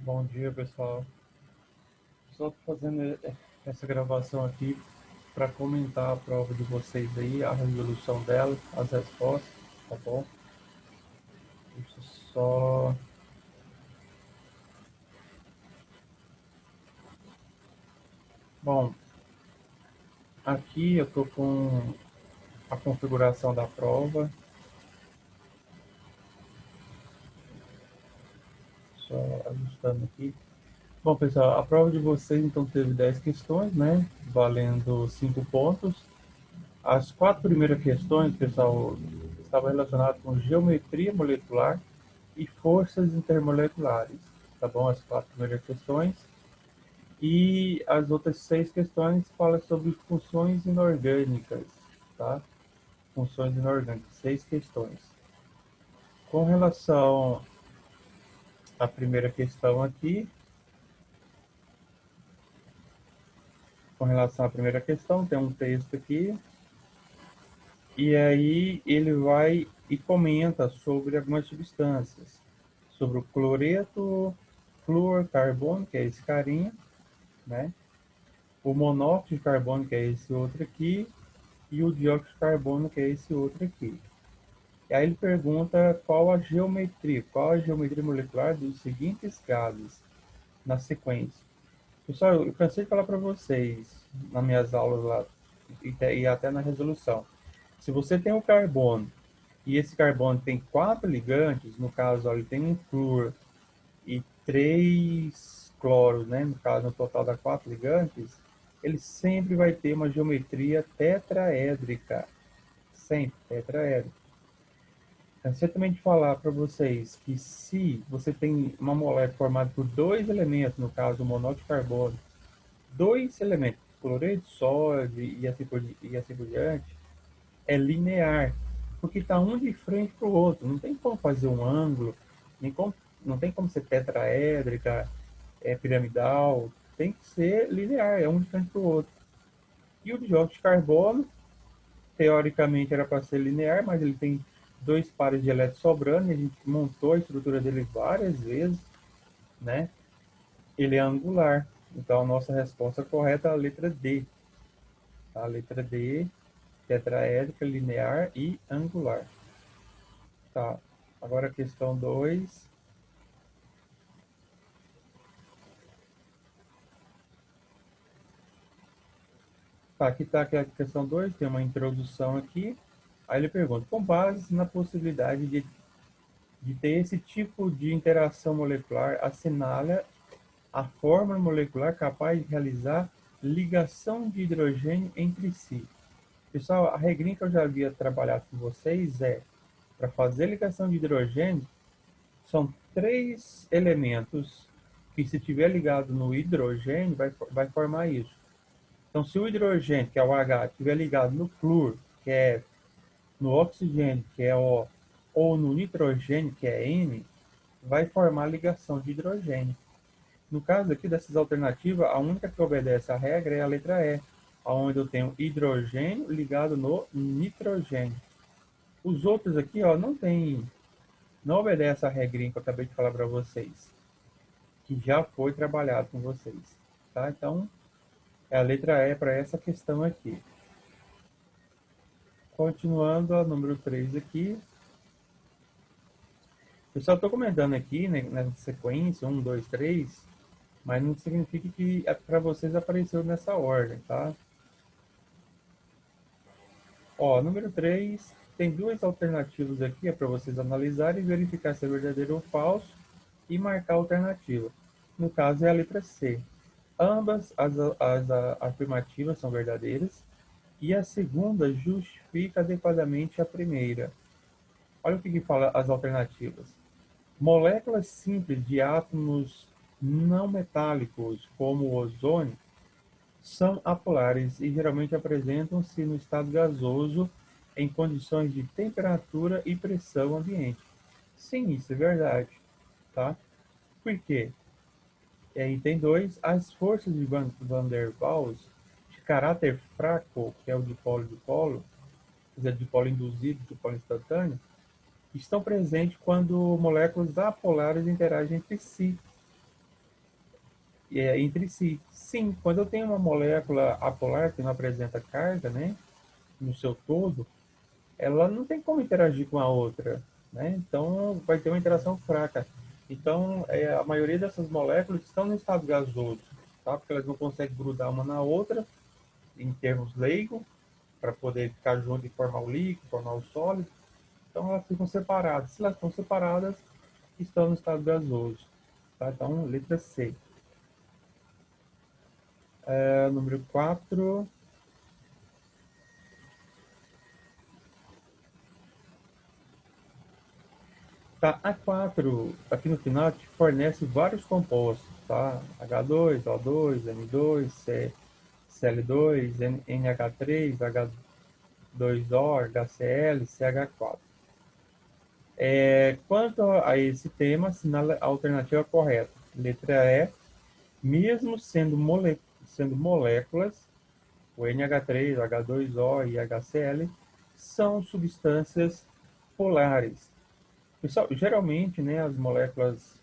Bom dia, pessoal. Só tô fazendo essa gravação aqui para comentar a prova de vocês aí, a resolução dela, as respostas, tá bom? Deixa eu só. Bom, aqui eu tô com a configuração da prova, só ajustando aqui. Bom, pessoal, a prova de vocês então teve 10 questões, né? Valendo 5 pontos. As quatro primeiras questões, pessoal, estavam relacionadas com geometria molecular e forças intermoleculares, tá bom? As quatro primeiras questões. E as outras 6 questões falam sobre funções inorgânicas, tá? Funções inorgânicas, 6 questões. Com relação à primeira questão aqui, tem um texto aqui, e aí ele vai e comenta sobre algumas substâncias, sobre o cloreto, fluorcarbono, que é esse carinha, né? O monóxido de carbono, que é esse outro aqui, e o dióxido de carbono, que é esse outro aqui. E aí ele pergunta qual a geometria molecular dos seguintes gases na sequência. Pessoal, eu cansei de falar para vocês nas minhas aulas lá e até na resolução. Se você tem o carbono e esse carbono tem 4 ligantes, no caso, ó, ele tem um flúor e 3 cloros, né? No caso, no total dá 4 ligantes, ele sempre vai ter uma geometria tetraédrica. Sempre tetraédrica. Cansei também de falar para vocês que se você tem uma molécula formada por dois elementos, no caso o monóxido de carbono, dois elementos, cloreto de sódio e assim por diante, é linear, porque está um de frente para o outro. Não tem como fazer um ângulo, nem como, não tem como ser tetraédrica, piramidal, tem que ser linear, é um de frente para o outro. E o dióxido de carbono, teoricamente era para ser linear, mas ele tem dois pares de elétrons sobrando, e a gente montou a estrutura dele várias vezes, né? Ele é angular. Então a nossa resposta correta é a letra D. A letra D, tetraédrica, linear e angular. Tá. Agora a questão 2. Tá, aqui está a questão 2, tem uma introdução aqui. Aí ele pergunta, com base na possibilidade de ter esse tipo de interação molecular, assinala a fórmula molecular capaz de realizar ligação de hidrogênio entre si. Pessoal, a regrinha que eu já havia trabalhado com vocês é, para fazer ligação de hidrogênio, são 3 elementos que, se tiver ligado no hidrogênio, vai formar isso. Então, se o hidrogênio, que é o H, estiver ligado no flúor, que é F, no oxigênio, que é O, ou no nitrogênio, que é N, vai formar ligação de hidrogênio. No caso aqui dessas alternativas, a única que obedece à regra é a letra E, onde eu tenho hidrogênio ligado no nitrogênio. Os outros aqui, ó, não obedece à regrinha que eu acabei de falar para vocês, que já foi trabalhado com vocês, tá? Então, é a letra E para essa questão aqui. Continuando, a número 3 aqui. Eu só estou comentando aqui, né, nessa sequência, 1, 2, 3, mas não significa que para vocês apareceu nessa ordem, tá? Ó, número 3 tem duas alternativas aqui para vocês analisarem e verificar se é verdadeiro ou falso e marcar a alternativa. No caso, é a letra C. Ambas as afirmativas são verdadeiras e a segunda justifica adequadamente a primeira. Olha o que fala as alternativas. Moléculas simples de átomos não metálicos, como o ozônio, são apolares e geralmente apresentam-se no estado gasoso em condições de temperatura e pressão ambiente. Sim, isso é verdade, tá? Por quê? Item 2, as forças de Van der Waals de caráter fraco, que é o dipolo, quer dizer, dipolo induzido, dipolo instantâneo, estão presentes quando moléculas apolares interagem entre si. entre si. Sim, quando eu tenho uma molécula apolar que não apresenta carga, né, no seu todo, ela não tem como interagir com a outra, né? Então vai ter uma interação fraca. Então a maioria dessas moléculas estão no estado gasoso, tá? Porque elas não conseguem grudar uma na outra em termos leigos para poder ficar junto e formar o líquido, formar o sólido. Então elas ficam separadas. Se elas estão separadas, estão no estado gasoso. Tá? Então, letra C. Número 4. Tá, A4, aqui no final, te fornece vários compostos, tá? H2, O2, N2, Cl2, NH3, H2O, HCl, CH4. Quanto a esse tema, assinale a alternativa correta. Letra E, mesmo sendo moléculas, o NH3, H2O e HCl são substâncias polares. Pessoal, geralmente, né, as moléculas,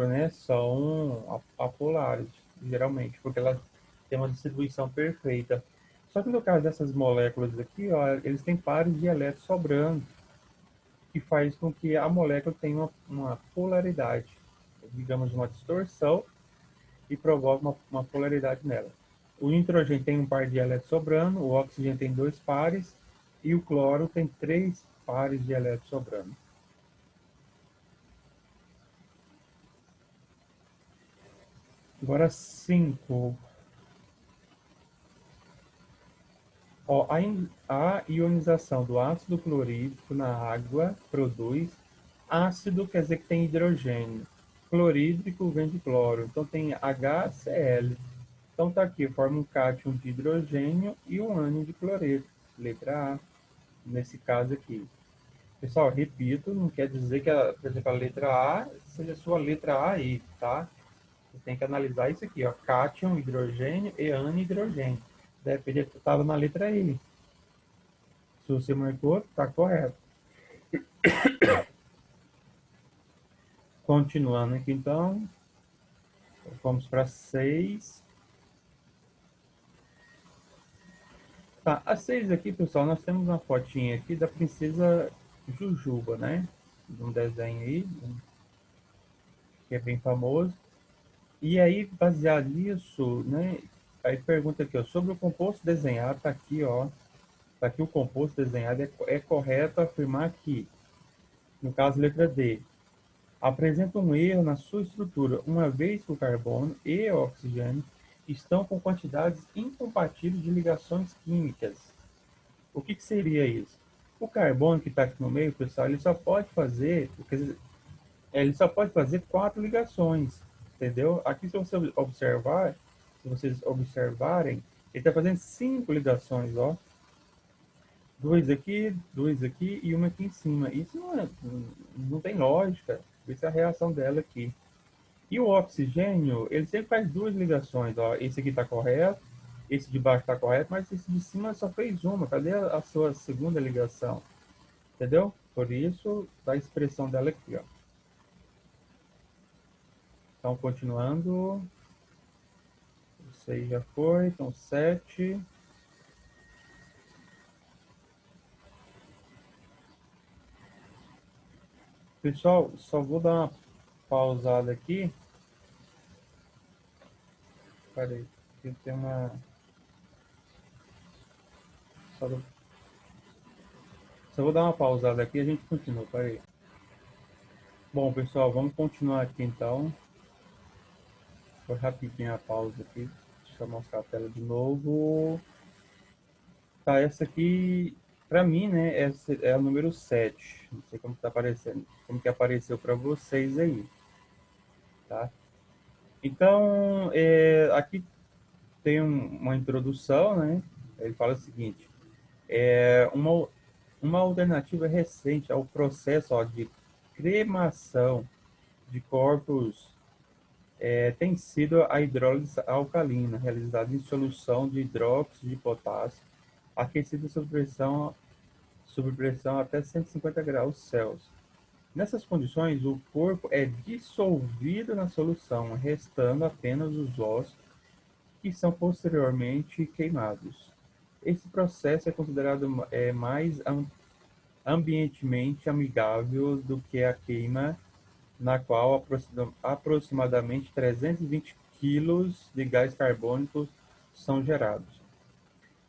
né, são apolares, geralmente, porque elas têm uma distribuição perfeita. Só que no caso dessas moléculas aqui, ó, eles têm pares de elétrons sobrando, que faz com que a molécula tenha uma polaridade, digamos, uma distorção, e provoca uma polaridade nela. O nitrogênio tem um par de elétrons sobrando, o oxigênio tem dois pares, e o cloro tem três pares de elétrons sobrando. Agora 5. Ó, a ionização do ácido clorídrico na água produz ácido, quer dizer que tem hidrogênio. Clorídrico vem de cloro, então tem HCl. Então tá aqui, forma um cátion de hidrogênio e um ânion de cloreto. Letra A, nesse caso aqui. Pessoal, repito, não quer dizer que, por exemplo, a letra A seja a sua letra A aí, tá? Você tem que analisar isso aqui, ó. Cátion, hidrogênio e ânion, hidrogênio. Depende, estava na letra I. Se você marcou, está correto. Continuando aqui, então, vamos para 6. Tá, a 6 aqui, pessoal, nós temos uma fotinha aqui da princesa Jujuba, né? De um desenho aí, que é bem famoso. E aí, baseado nisso, né? Aí pergunta aqui, ó, sobre o composto desenhado, tá aqui, ó. Tá aqui o composto desenhado, é correto afirmar que, no caso, letra D, apresenta um erro na sua estrutura, uma vez que o carbono e o oxigênio estão com quantidades incompatíveis de ligações químicas. O que seria isso? O carbono que está aqui no meio, pessoal, ele só pode fazer quatro ligações, entendeu? Aqui, se você observar, se vocês observarem, ele está fazendo cinco ligações, ó. Dois aqui e uma aqui em cima. Isso não tem lógica. Essa é a reação dela aqui. E o oxigênio, ele sempre faz duas ligações, ó. Esse aqui está correto, esse de baixo está correto, mas esse de cima só fez uma. Cadê a sua segunda ligação? Entendeu? Por isso, a expressão dela aqui, ó. Então, continuando. 6 já foi, então 7. Pessoal, só vou dar uma pausada aqui. Peraí, aqui tem uma... Só, só vou dar uma pausada aqui e a gente continua, peraí. Bom, pessoal, vamos continuar aqui então. Foi rapidinho a pausa aqui. Deixa eu mostrar a tela de novo. Tá, essa aqui, para mim, né, essa é o número 7. Não sei como tá aparecendo, como que apareceu para vocês aí, tá? Então, aqui tem uma introdução, né? Ele fala o seguinte: uma alternativa recente ao processo, ó, de cremação de corpos tem sido a hidrólise alcalina, realizada em solução de hidróxido de potássio, aquecida sob pressão até 150 graus Celsius. Nessas condições, o corpo é dissolvido na solução, restando apenas os ossos que são posteriormente queimados. Esse processo é considerado mais ambientemente amigável do que a queima, na qual aproximadamente 320 quilos de gás carbônico são gerados.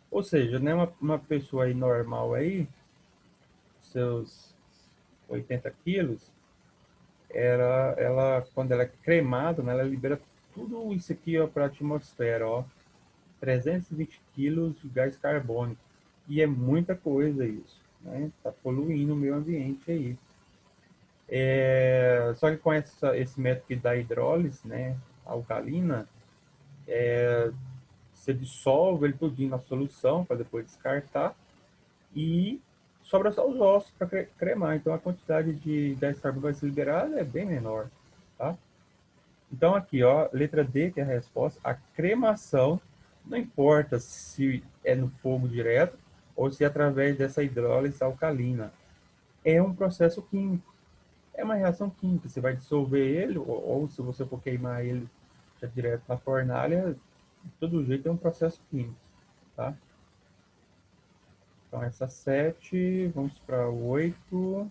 Ou seja, né, uma pessoa aí normal aí, seus 80 quilos, quando ela é cremada, né, ela libera tudo isso aqui para a atmosfera, ó, 320 quilos de gás carbônico. E é muita coisa isso, né? Tá poluindo o meio ambiente aí. Só que com esse método da hidrólise, né, alcalina, você dissolve ele tudinho na solução para depois descartar e sobra só os ossos para cremar. Então a quantidade de gás carbônico que vai ser liberada é bem menor, tá? Então aqui, ó, letra D, que é a resposta, a cremação, não importa se é no fogo direto ou se é através dessa hidrólise alcalina, é um processo químico, é uma reação química. Você vai dissolver ele, ou se você for queimar ele já direto na fornalha, de todo jeito é um processo químico, tá? Então essa 7, vamos para o 8.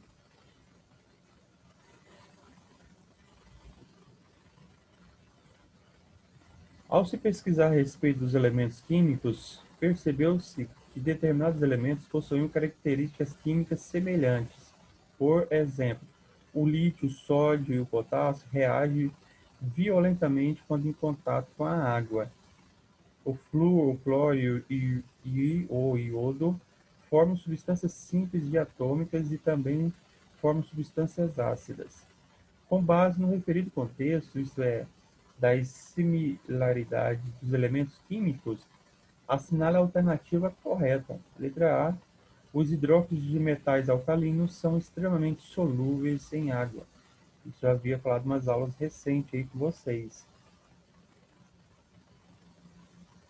Ao se pesquisar a respeito dos elementos químicos, percebeu-se que determinados elementos possuíam características químicas semelhantes. Por exemplo, o lítio, o sódio e o potássio reagem violentamente quando em contato com a água. O flúor, o cloro e o iodo formam substâncias simples diatômicas e também formam substâncias ácidas. Com base no referido contexto, isto é, das similaridades dos elementos químicos, assinale a alternativa correta. Letra A. Os hidróxidos de metais alcalinos são extremamente solúveis em água. Isso eu havia falado em umas aulas recentes aí com vocês.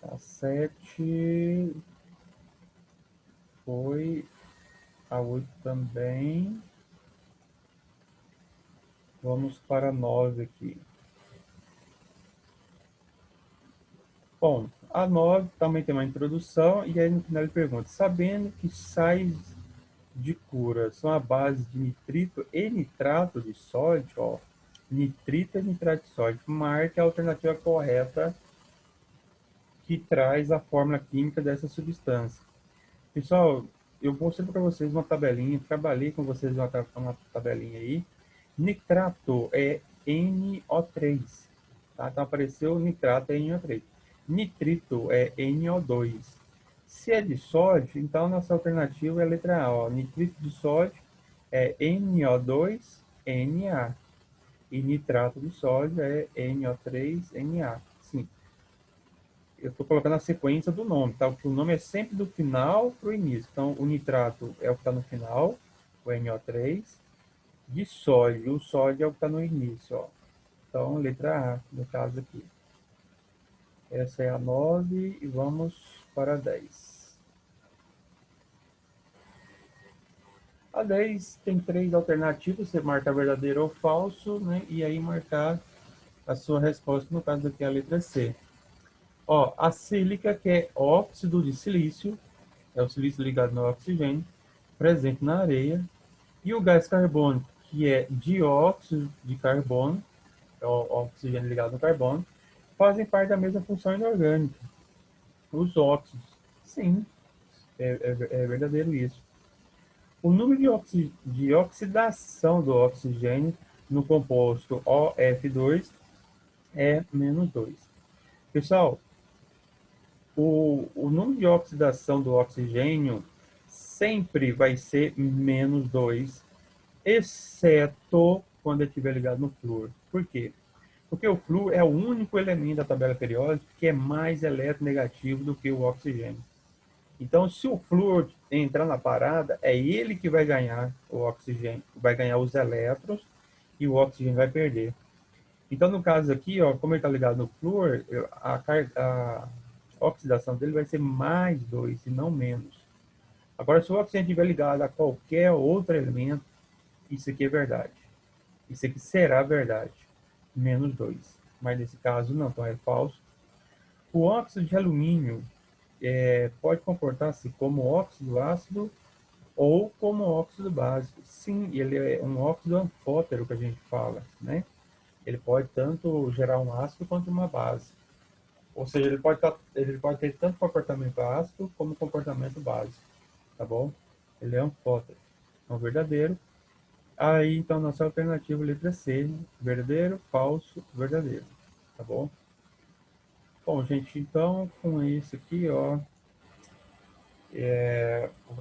A 7 foi, a 8 também. Vamos para a 9 aqui. Bom, a 9 também tem uma introdução, e aí no final ele pergunta: sabendo que sais de cura são a base de nitrito e nitrato de sódio, ó, nitrito e nitrato de sódio, marque a alternativa correta que traz a fórmula química dessa substância. Pessoal, eu mostrei para vocês uma tabelinha, trabalhei com vocês uma tabelinha aí. Nitrato é NO3, tá? Então apareceu nitrato é NO3. Nitrito é NO2. Se é de sódio, então nossa alternativa é a letra A, ó. Nitrito de sódio é NO2Na. E nitrato de sódio é NO3Na. Sim, eu estou colocando a sequência do nome, tá? O nome é sempre do final para o início. Então, o nitrato é o que está no final, o NO3. De sódio, o sódio é o que está no início, ó. Então, letra A, no caso aqui. Essa é a 9 e vamos para a 10. A 10 tem 3 alternativas, você marca verdadeiro ou falso, né? E aí marcar a sua resposta, no caso aqui é a letra C. Ó, a sílica, que é óxido de silício, é o silício ligado no oxigênio, presente na areia, e o gás carbônico, que é dióxido de carbono, é o oxigênio ligado no carbono, fazem parte da mesma função inorgânica. Os óxidos, sim, é verdadeiro isso. O número de oxidação do oxigênio no composto OF2 é menos 2. Pessoal, o número de oxidação do oxigênio sempre vai ser menos 2, exceto quando ele estiver ligado no flúor. Por quê? Porque o flúor é o único elemento da tabela periódica que é mais eletronegativo do que o oxigênio. Então, se o flúor entrar na parada, é ele que vai ganhar o oxigênio, vai ganhar os elétrons e o oxigênio vai perder. Então, no caso aqui, ó, como ele está ligado no flúor, a oxidação dele vai ser mais 2 e não menos. Agora, se o oxigênio estiver ligado a qualquer outro elemento, isso aqui é verdade. Isso aqui será verdade. -2. Mas nesse caso não, então é falso. O óxido de alumínio pode comportar-se como óxido ácido ou como óxido básico. Sim, ele é um óxido anfótero que a gente fala, né? Ele pode tanto gerar um ácido quanto uma base. Ou seja, ele pode ter tanto comportamento ácido como comportamento básico, tá bom? Ele é anfótero, é um verdadeiro. Aí, então, nossa alternativa letra C, verdadeiro, falso, verdadeiro, tá bom? Bom, gente, então, com isso aqui, ó,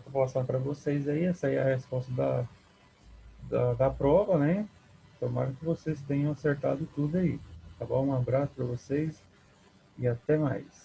vou passar para vocês aí, essa aí é a resposta da prova, né? Tomara que vocês tenham acertado tudo aí, tá bom? Um abraço para vocês e até mais.